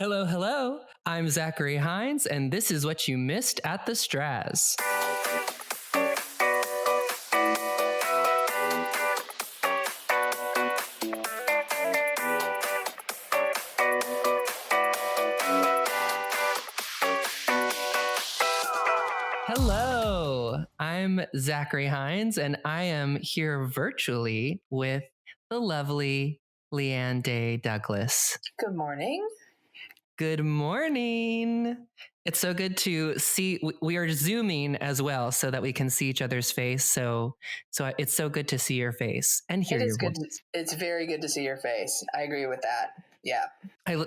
Hello, hello. I'm Zachary Hines, and this is what you missed at the Straz. Hello, I'm Zachary Hines, and I am here virtually with the lovely LeeAnn Day Douglas. Good morning. Good morning. It's so good to see. We are Zooming as well so that we can see each other's face. So it's so good to see your face and hear your voice. It's very good to see your face. I agree with that. Yeah.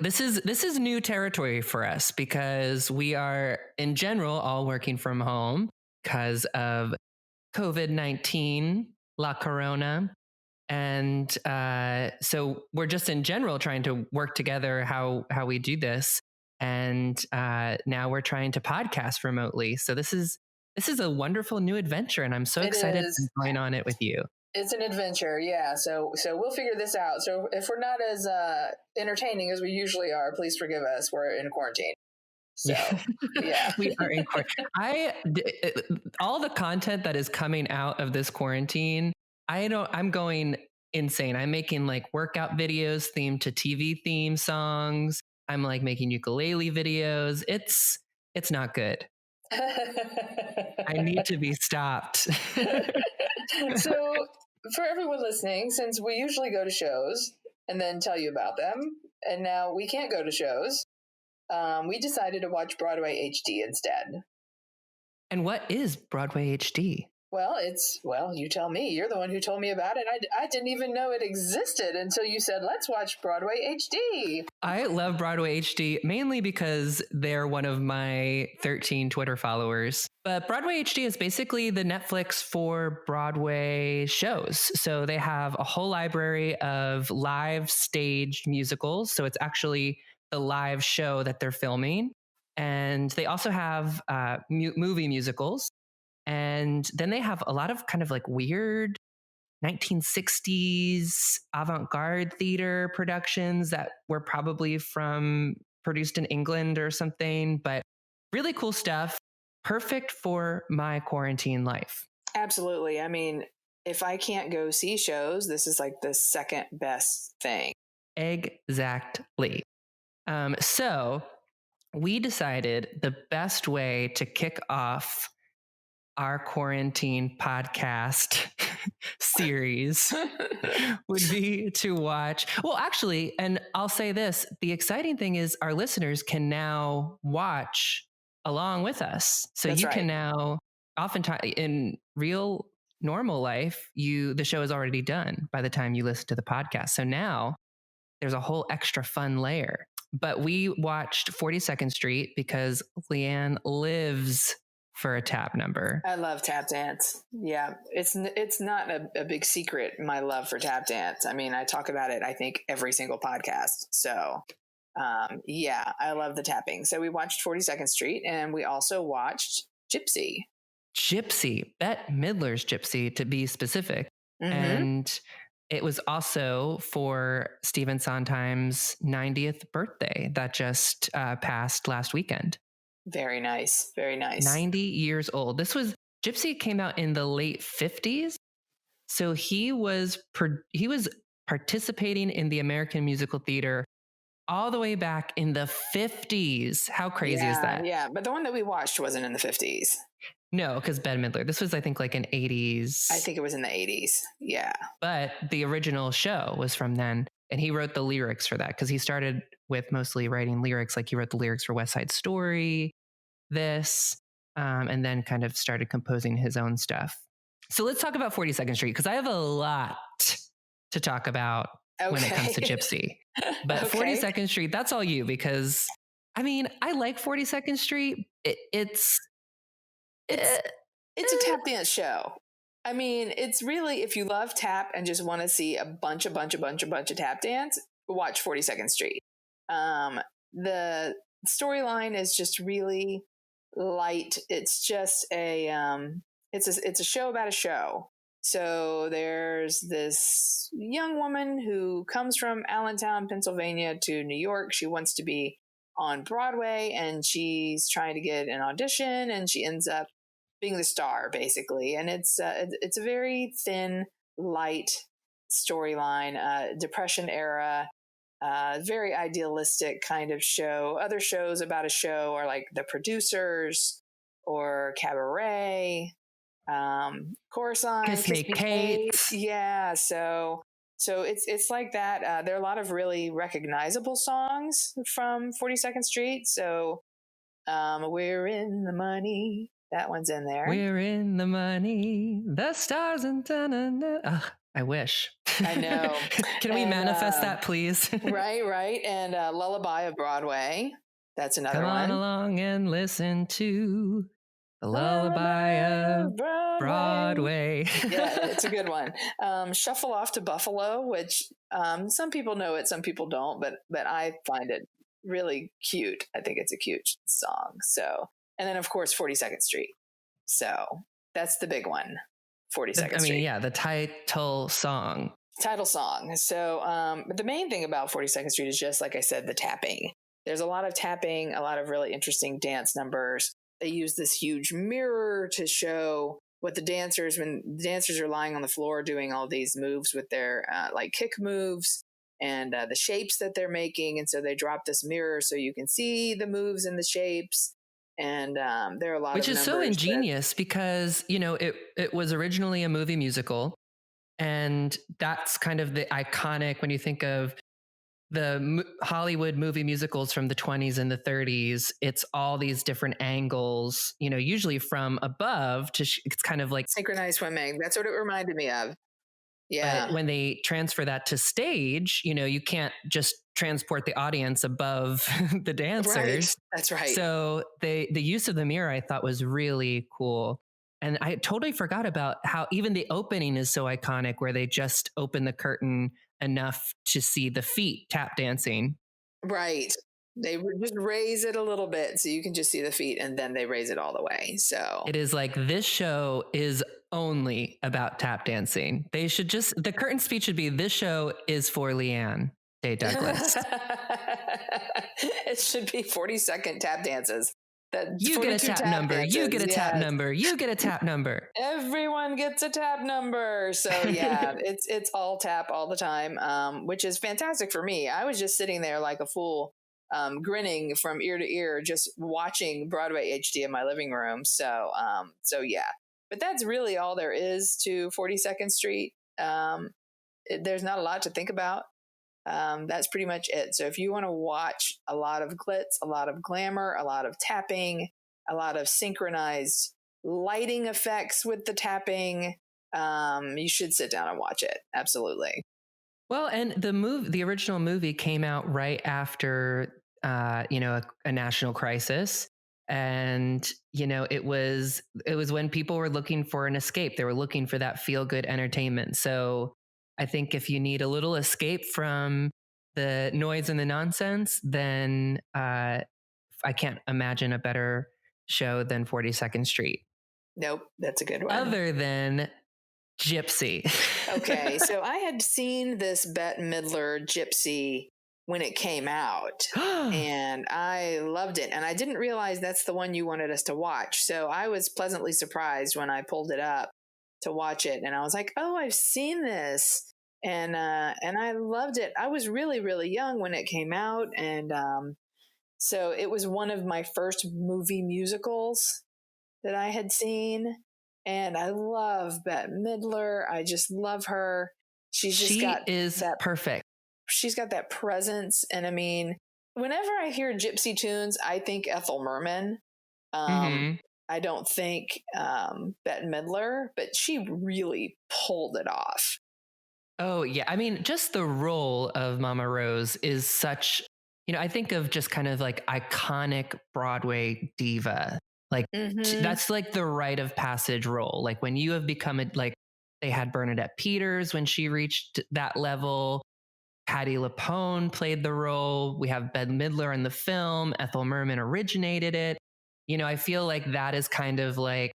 This is new territory for us because we are in general all working from home because of COVID-19, La Corona. And so we're just in general trying to work together how we do this. And now we're trying to podcast remotely. So this is a wonderful new adventure. And I'm so excited to join on it with you. It's an adventure. Yeah. So we'll figure this out. So if we're not as entertaining as we usually are, please forgive us. We're in quarantine. So, yeah. We are in quarantine. All the content that is coming out of this quarantine, I'm going insane. I'm making like workout videos themed to TV theme songs. I'm like making ukulele videos. It's not good. I need to be stopped. So for everyone listening, since we usually go to shows and then tell you about them, and now we can't go to shows, we decided to watch Broadway HD instead. And what is Broadway HD? Well, you tell me. You're the one who told me about it. I didn't even know it existed until you said, let's watch Broadway HD. I love Broadway HD mainly because they're one of my 13 Twitter followers. But Broadway HD is basically the Netflix for Broadway shows. So they have a whole library of live staged musicals. So it's actually the live show that they're filming. And they also have movie musicals. And then they have a lot of kind of like weird 1960s avant-garde theater productions that were probably produced in England or something, but really cool stuff. Perfect for my quarantine life. Absolutely. I mean, if I can't go see shows, this is like the second best thing. Exactly. So we decided the best way to kick off our quarantine podcast series would be to watch. Well, actually, and I'll say this, the exciting thing is our listeners can now watch along with us. So That's you right. can now, oftentimes in real normal life, the show is already done by the time you listen to the podcast. So now there's a whole extra fun layer. But we watched 42nd Street because LeeAnn lives for a tap number. I love tap dance. Yeah, it's not a big secret, my love for tap dance. I mean, I talk about it, I think, every single podcast. So, yeah, I love the tapping. So we watched 42nd Street, and we also watched Gypsy. Bette Midler's Gypsy, to be specific. Mm-hmm. And it was also for Stephen Sondheim's 90th birthday that just passed last weekend. Very nice. Very nice. 90 years old. Gypsy came out in the late 50s. So he was participating in the American musical theater all the way back in the 50s. How crazy is that? Yeah, but the one that we watched wasn't in the 50s. No, because Bette Midler. This was, I think, like an 80s. I think it was in the 80s. Yeah. But the original show was from then. And he wrote the lyrics for that because he started with mostly writing lyrics. Like he wrote the lyrics for West Side Story, and then kind of started composing his own stuff. So let's talk about 42nd Street because I have a lot to talk about when it comes to Gypsy. But 42nd Street, that's all you because, I mean, I like 42nd Street. It's a tap dance show. I mean, it's really, if you love tap and just want to see a bunch of tap dance, watch 42nd Street. The storyline is just really light. It's just it's a show about a show. So there's this young woman who comes from Allentown, Pennsylvania to New York. She wants to be on Broadway, and she's trying to get an audition, and she ends up being the star, basically. And it's a very thin, light storyline, Depression era, very idealistic kind of show. Other shows about a show are like The Producers or Cabaret, Coruscant, Kiss Me Kate. Yeah, so it's like that. There are a lot of really recognizable songs from 42nd Street. So We're in the Money. That one's in there. We're in the money. The stars and da-na-na. I wish. I know. Can we manifest that, please? Right. And Lullaby of Broadway. That's another one. Come on along and listen to the Lullaby of Broadway. Yeah, it's a good one. Shuffle Off to Buffalo, which some people know it, some people don't, but I find it really cute. I think it's a cute song. So, and then of course 42nd Street. So that's the big one. 42nd Street. Yeah, the title song. So, but the main thing about 42nd Street is just, like I said, the tapping. There's a lot of tapping, a lot of really interesting dance numbers. They use this huge mirror to show what the dancers, when the dancers are lying on the floor doing all these moves with their like kick moves and the shapes that they're making. And so they drop this mirror so you can see the moves and the shapes. And there are a lot which of is so ingenious because, it was originally a movie musical. And that's kind of the iconic, when you think of the Hollywood movie musicals from the 20s and the 30s, it's all these different angles, usually from above to, it's kind of like synchronized swimming. That's what it reminded me of. Yeah. But when they transfer that to stage, you can't just transport the audience above the dancers. Right. That's right. So the use of the mirror, I thought, was really cool. And I totally forgot about how even the opening is so iconic, where they just open the curtain enough to see the feet tap dancing. Right. They just raise it a little bit so you can just see the feet, and then they raise it all the way. So it is like, this show is only about tap dancing. They should the curtain speech should be, this show is for LeeAnn Day Douglas. It should be 40-second tap dances. You get a tap number. Dances. You get a tap number. You get a tap number. Everyone gets a tap number. So yeah, it's all tap all the time, which is fantastic for me. I was just sitting there like a fool, grinning from ear to ear, just watching Broadway HD in my living room. So yeah, but that's really all there is to 42nd Street. There's not a lot to think about. That's pretty much it. So if you want to watch a lot of glitz, a lot of glamour, a lot of tapping, a lot of synchronized lighting effects with the tapping, you should sit down and watch it. Absolutely. Well, and the original movie came out right after, a national crisis. And, it was when people were looking for an escape. They were looking for that feel good entertainment. So I think if you need a little escape from the noise and the nonsense, then I can't imagine a better show than 42nd Street. Nope, that's a good one. Other than Gypsy. Okay, so I had seen this Bette Midler Gypsy when it came out, and I loved it. And I didn't realize that's the one you wanted us to watch. So I was pleasantly surprised when I pulled it up to watch it, and I was like, oh, I've seen this. And I loved it. I was really, really young when it came out. And so it was one of my first movie musicals that I had seen. And I love Bette Midler. I just love her. She is perfect. She's got that presence. And I mean, whenever I hear gypsy tunes, I think Ethel Merman. I don't think Bette Midler, but she really pulled it off. Oh, yeah. I mean, just the role of Mama Rose is such, I think of just kind of like iconic Broadway diva. Like, that's like the rite of passage role. Like, when you have become they had Bernadette Peters when she reached that level. Patti LuPone played the role. We have Bette Midler in the film. Ethel Merman originated it. I feel like that is kind of like,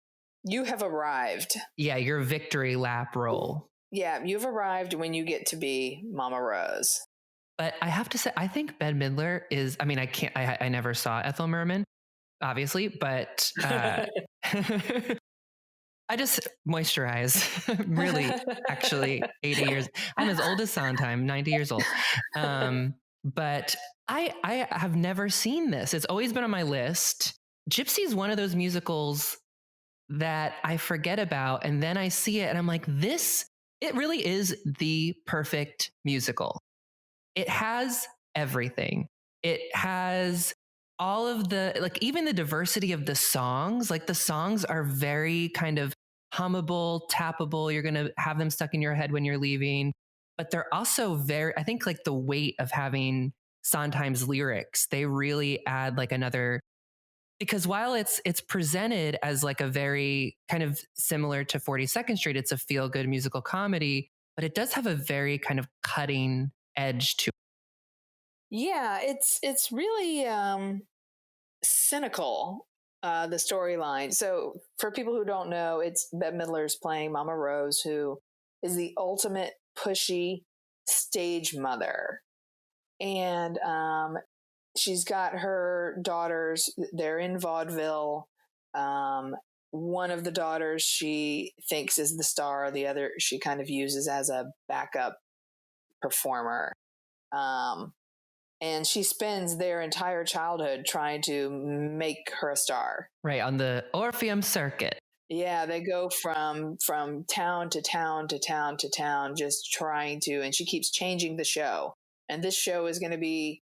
you have arrived. Yeah, your victory lap role. Yeah, you've arrived when you get to be Mama Rose. But I have to say, I think Bette Midler is, I mean, I never saw Ethel Merman, obviously, but I just moisturize really, actually 80 years. I'm as old as Sondheim, 90 years old. But I have never seen this. It's always been on my list. Gypsy is one of those musicals that I forget about. And then I see it and I'm like, it really is the perfect musical. It has everything. It has all of even the diversity of the songs. Like the songs are very kind of hummable, tappable. You're going to have them stuck in your head when you're leaving. But they're also I think like the weight of having Sondheim's lyrics, they really add like another, because while it's presented as like a very kind of similar to 42nd Street, it's a feel good musical comedy, but it does have a very kind of cutting edge to it. Yeah, it's really cynical, the storyline. So for people who don't know, it's Bette Midler's playing Mama Rose, who is the ultimate pushy stage mother. And she's got her daughters, they're in vaudeville. One of the daughters she thinks is the star, the other she kind of uses as a backup performer. And she spends their entire childhood trying to make her a star. Right, on the Orpheum circuit. Yeah, they go from town to town to town to town, just trying to, and she keeps changing the show. And this show is going to be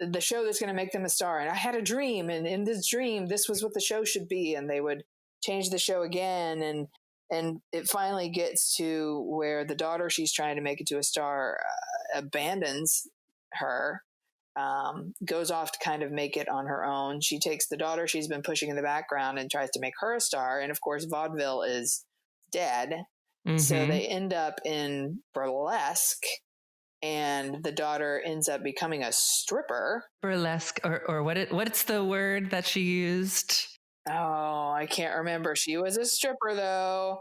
the show that's going to make them a star. And I had a dream, and in this dream, this was what the show should be. And they would change the show again. And it finally gets to where the daughter she's trying to make into a star abandons her. Goes off to kind of make it on her own. She takes the daughter she's been pushing in the background and tries to make her a star. And of course, vaudeville is dead. Mm-hmm. So they end up in burlesque, and the daughter ends up becoming a stripper. Burlesque, or what's the word that she used? Oh, I can't remember. She was a stripper though.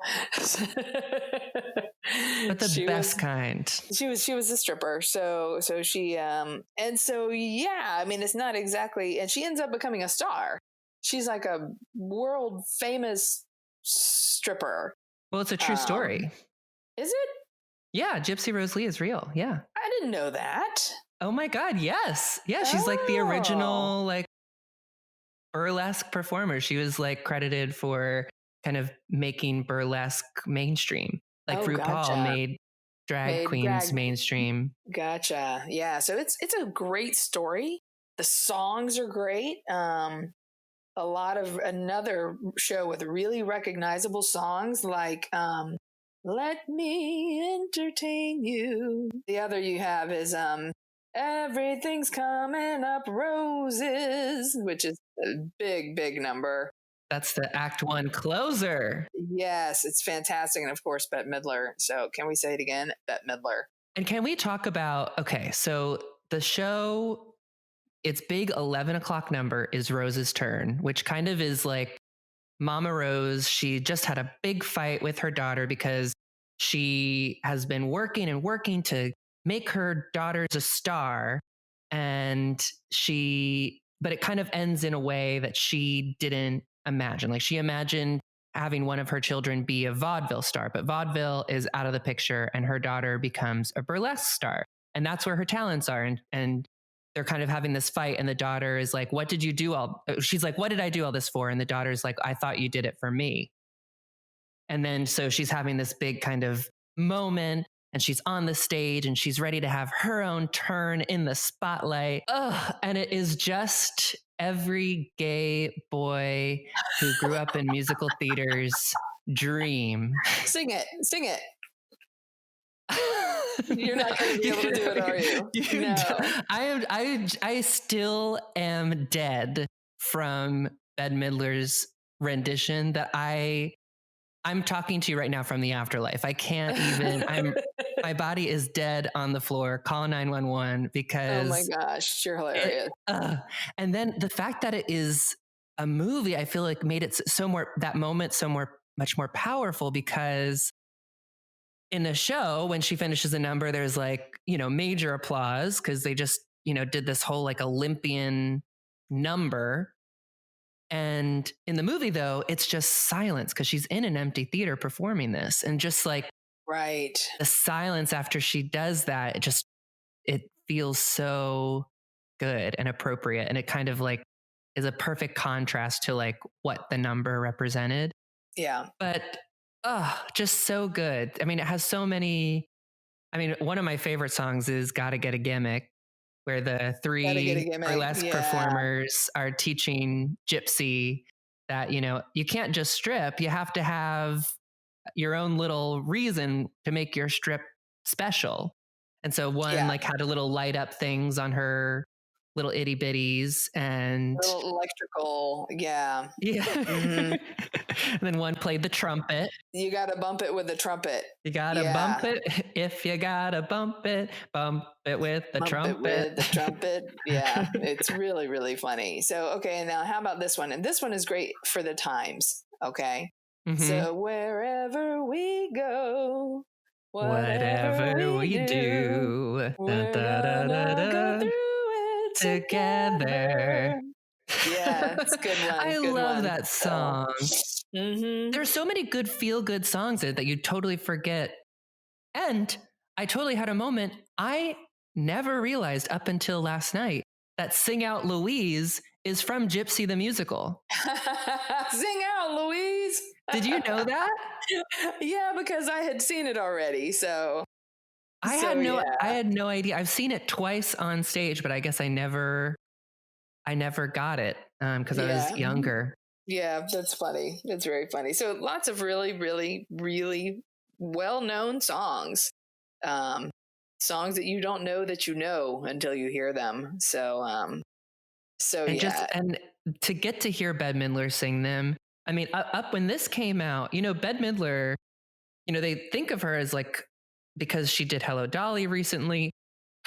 But the best kind. She was a stripper. So she and so yeah, I mean it's not exactly, and she ends up becoming a star. She's like a world famous stripper. Well, it's a true story. Is it? Yeah, Gypsy Rose Lee is real. Yeah. I didn't know that. Oh my God, yes. Yeah, she's like the original like burlesque performer. She was like credited for kind of making burlesque mainstream. Like RuPaul made drag queens mainstream. Gotcha. Yeah. So it's a great story. The songs are great. A lot of another show with really recognizable songs like Let Me Entertain You. The other you have is Everything's Coming Up Roses, which is a big, big number. That's the Act One closer. Yes, it's fantastic. And of course, Bette Midler. So can we say it again? Bette Midler. And can we talk about, okay, so the show, its big 11 o'clock number is Rose's Turn, which kind of is like Mama Rose. She just had a big fight with her daughter because she has been working and working to make her daughters a star. But it kind of ends in a way that she didn't imagine. Like she imagined having one of her children be a vaudeville star, but vaudeville is out of the picture and her daughter becomes a burlesque star. And that's where her talents are. And they're kind of having this fight. And the daughter is like, what did you do she's like, what did I do all this for? And the daughter's like, I thought you did it for me. And then, so she's having this big kind of moment and she's on the stage and she's ready to have her own turn in the spotlight. And it is just every gay boy who grew up in musical theaters dream. Sing it. You're not going to be able to do it, are you? No. I still am dead from Bette Midler's rendition that I'm talking to you right now from the afterlife. I can't even, my body is dead on the floor. Call 911 because. Oh my gosh, you're hilarious. And then the fact that it is a movie, I feel like made it much more powerful because in the show, when she finishes a number, there's like, major applause because they just, did this whole like Olympian number. And in the movie, though, it's just silence because she's in an empty theater performing this. And just like Right. the silence after she does that, it feels so good and appropriate. And it kind of like is a perfect contrast to like what the number represented. Yeah. But just so good. I mean, it has so many. I mean, one of my favorite songs is Gotta Get a Gimmick, where the three burlesque performers are teaching Gypsy that, you can't just strip. You have to have your own little reason to make your strip special. And so one like had a little light up things on her little itty bitties and little electrical. Yeah. Mm-hmm. And then one played the trumpet. You got to bump it with the trumpet. You got to bump it. If you got to bump it with the trumpet. With the trumpet. Yeah. It's really, really funny. So, okay. Now how about this one? And this one is great for the times. Okay. Mm-hmm. So wherever we go, whatever we do, we're gonna go through it together. Yeah, it's a good one. I love that song. Mm-hmm. There's so many good feel-good songs that you totally forget. And I totally had a moment. I never realized up until last night that Sing Out Louise is from Gypsy the Musical. Sing Out Louise. Did you know that? Yeah, because I had seen it already. So I had no idea. I've seen it twice on stage, but I guess I never got it because I was younger. Yeah, that's funny. It's very funny. So lots of really, really, really well-known songs. Songs that you don't know that you know until you hear them. So and to get to hear Bette Midler sing them. I mean, up when this came out, Bette Midler, they think of her as like, because she did Hello Dolly recently.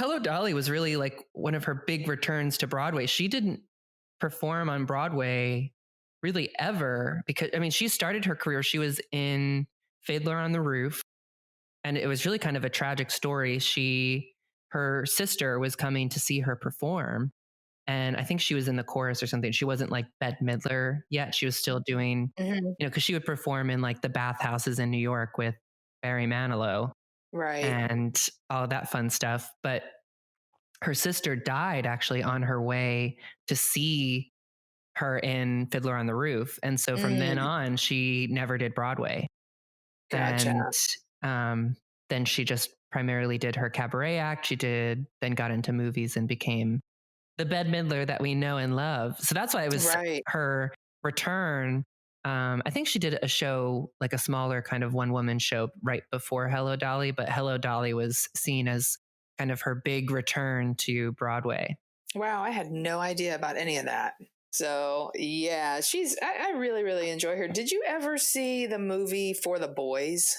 Hello Dolly was really like one of her big returns to Broadway. She didn't perform on Broadway really ever because, I mean, she started her career. She was in Fiddler on the Roof. And it was really kind of a tragic story. Her sister was coming to see her perform. And I think she was in the chorus or something. She wasn't like Bette Midler yet. She was still doing, because she would perform in like the bathhouses in New York with Barry Manilow. Right. And all of that fun stuff. But her sister died actually on her way to see her in Fiddler on the Roof. And so from then on, she never did Broadway. Gotcha. And then she just primarily did her cabaret act. She then got into movies and became the Bette Midler that we know and love. So that's why it was her return. I think she did a show, like a smaller kind of one-woman show right before Hello Dolly, but Hello Dolly was seen as kind of her big return to Broadway. Wow, I had no idea about any of that. So yeah, I really, really enjoy her. Did you ever see the movie For the Boys?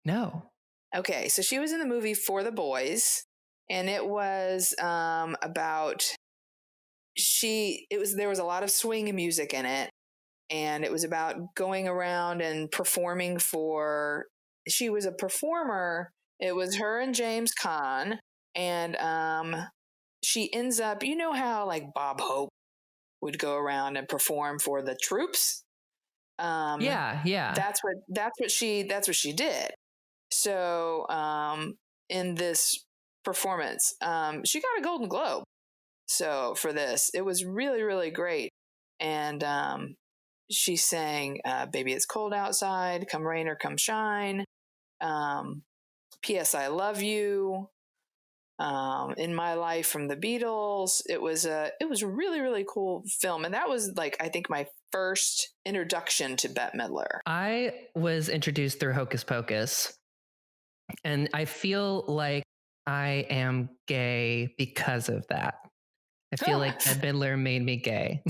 No. Okay, so she was in the movie For the Boys, and it was about there was a lot of swing music in it, and it was about going around and performing she was a performer. It was her and James Caan, and she ends up, you know how like Bob Hope would go around and perform for the troops? Yeah. That's what she did. So in this performance, she got a Golden Globe. So for this, it was really, really great. And she sang Baby It's Cold Outside, Come Rain or Come Shine, P.S. I Love You, In My Life from the Beatles. It was a really, really cool film. And that was like, I think my first introduction to Bette Midler. I was introduced through Hocus Pocus. And I feel like I am gay because of that. I feel like Bette Midler made me gay.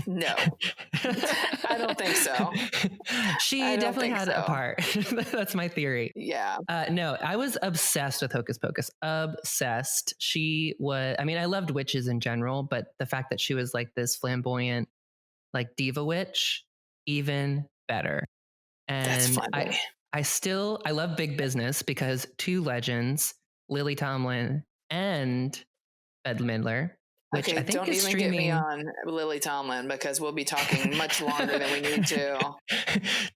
No, I don't think so. She definitely had a part. That's my theory. Yeah. No, I was obsessed with Hocus Pocus. Obsessed. I loved witches in general, but the fact that she was like this flamboyant, like diva witch, even better. And that's funny. I love Big Business because two legends, Lily Tomlin and Bette Midler, which Okay, I think don't is even streaming. get me on Lily Tomlin because we'll be talking much longer than we need to.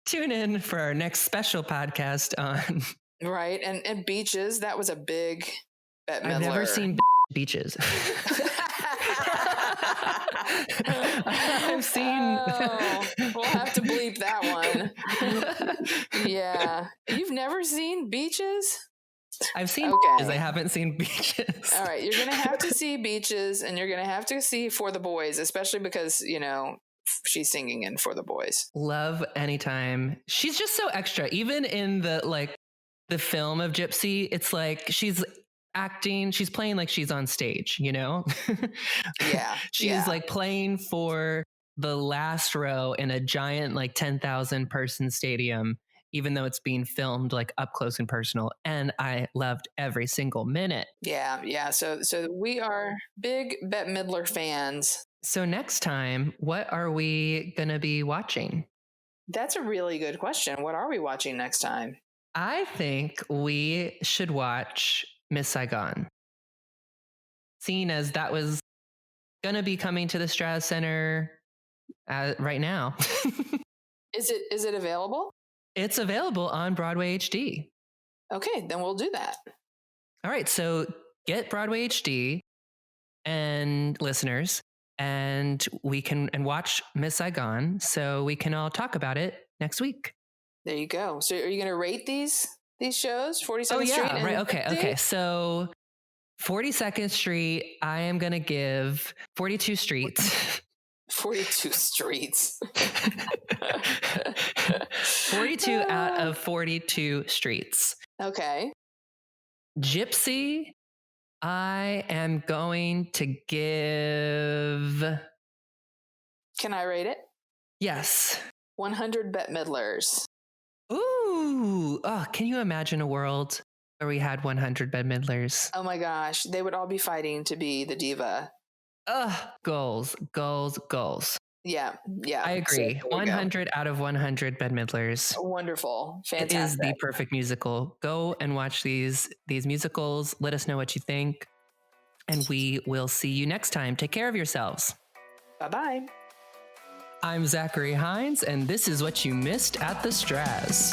Tune in for our next special podcast on. Right, and Beaches. That was a big Bette Midler. I've never seen Beaches. I've seen. Oh, we'll have to bleep that one. Yeah, you've never seen Beaches? I've seen Beaches. I haven't seen Beaches. All right, you're gonna have to see Beaches, and you're gonna have to see For the Boys, especially because she's singing in For the Boys. Love anytime. She's just so extra. Even in the film of Gypsy, it's like she's acting, she's playing like she's on stage, Yeah. She's like playing for the last row in a giant 10,000 person stadium, even though it's being filmed up close and personal. And I loved every single minute. Yeah. So we are big Bette Midler fans. So next time, what are we going to be watching? That's a really good question. What are we watching next time? I think we should watch Miss Saigon, seeing as that was going to be coming to the Straz Center right now. Is it available? It's available on Broadway HD. Okay, then we'll do that. All right, so get Broadway HD and listeners, and we can watch Miss Saigon, so we can all talk about it next week. There you go. So are you going to rate these shows? 42nd Street? Oh, yeah, right. Okay. So 42nd Street, I am going to give 42 Streets. 42 Streets. 42 out of 42 streets. Okay. Gypsy, I am going to give... Can I rate it? Yes. 100 Bette Midlers. Ooh. Oh, can you imagine a world where we had 100 Bette Midlers? Oh my gosh. They would all be fighting to be the diva. Goals. Yeah. I agree. So 100 out of 100 Bette Midlers. Wonderful. Fantastic. It is the perfect musical. Go and watch these musicals. Let us know what you think. And we will see you next time. Take care of yourselves. Bye-bye. I'm Zachary Hines, and this is what you missed at the Straz.